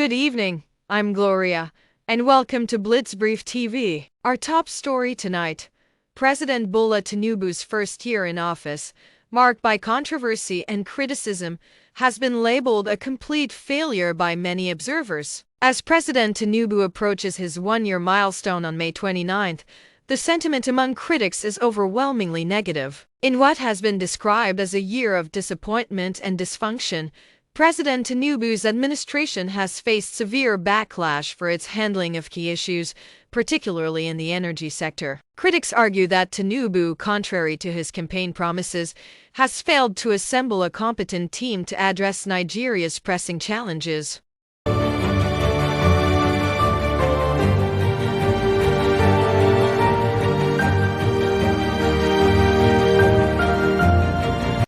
Good evening, I'm Gloria, and welcome to Blitzbrief TV. Our top story tonight: President Bola Tinubu's first year in office, marked by controversy and criticism, has been labeled a complete failure by many observers. As President Tinubu approaches his one-year milestone on May 29th, the sentiment among critics is overwhelmingly negative. In what has been described as a year of disappointment and dysfunction, President Tinubu's administration has faced severe backlash for its handling of key issues, particularly in the energy sector. Critics argue that Tinubu, contrary to his campaign promises, has failed to assemble a competent team to address Nigeria's pressing challenges.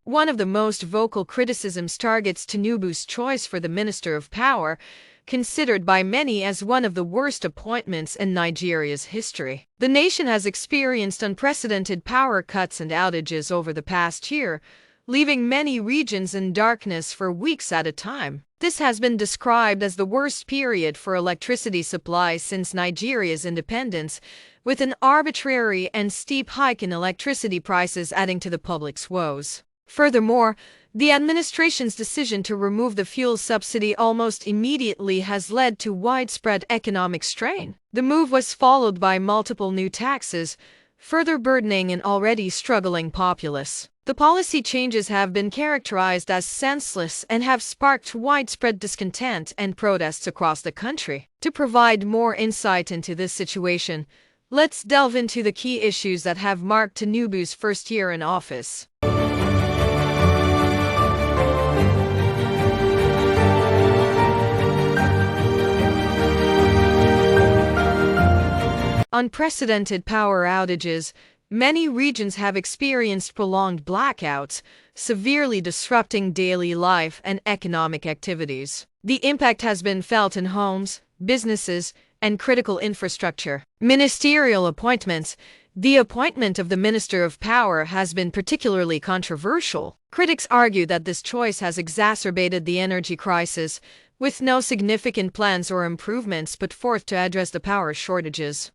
One of the most vocal criticisms targets Tinubu's choice for the Minister of Power, considered by many as one of the worst appointments in Nigeria's history. The nation has experienced unprecedented power cuts and outages over the past year, leaving many regions in darkness for weeks at a time. This has been described as the worst period for electricity supply since Nigeria's independence, with an arbitrary and steep hike in electricity prices adding to the public's woes. Furthermore, the administration's decision to remove the fuel subsidy almost immediately has led to widespread economic strain. The move was followed by multiple new taxes, further burdening an already struggling populace. The policy changes have been characterized as senseless and have sparked widespread discontent and protests across the country. To provide more insight into this situation, let's delve into the key issues that have marked Tinubu's first year in office. Unprecedented power outages. Many regions have experienced prolonged blackouts, severely disrupting daily life and economic activities. The impact has been felt in homes, businesses, and critical infrastructure. Ministerial appointments. The appointment of the Minister of Power has been particularly controversial. Critics argue that this choice has exacerbated the energy crisis, with no significant plans or improvements put forth to address the power shortages.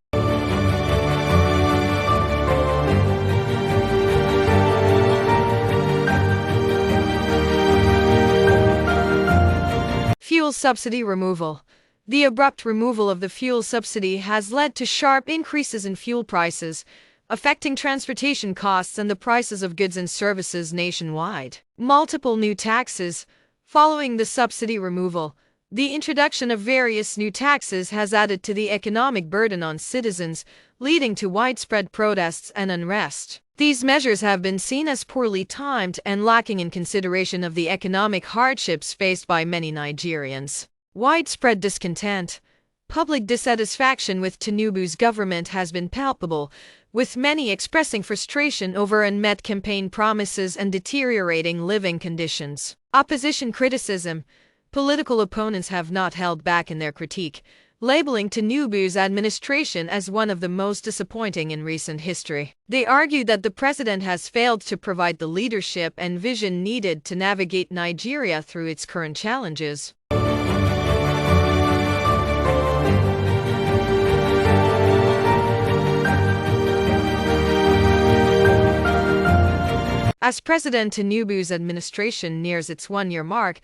Fuel subsidy removal. The abrupt removal of the fuel subsidy has led to sharp increases in fuel prices, affecting transportation costs and the prices of goods and services nationwide. Multiple new taxes. Following the subsidy removal, the introduction of various new taxes has added to the economic burden on citizens, leading to widespread protests and unrest. These measures have been seen as poorly timed and lacking in consideration of the economic hardships faced by many Nigerians. Widespread discontent. Public dissatisfaction with Tinubu's government has been palpable, with many expressing frustration over unmet campaign promises and deteriorating living conditions. Opposition criticism. Political opponents have not held back in their critique, labeling Tinubu's administration as one of the most disappointing in recent history. They argue that the president has failed to provide the leadership and vision needed to navigate Nigeria through its current challenges. As President Tinubu's administration nears its one-year mark,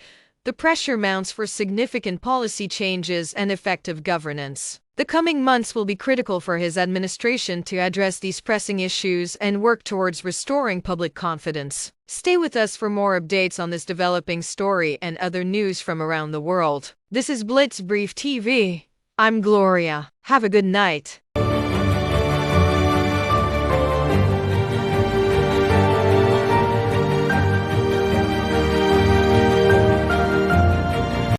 the pressure mounts for significant policy changes and effective governance. The coming months will be critical for his administration to address these pressing issues and work towards restoring public confidence. Stay with us for more updates on this developing story and other news from around the world. This is Blitzbrief TV. I'm Gloria. Have a good night.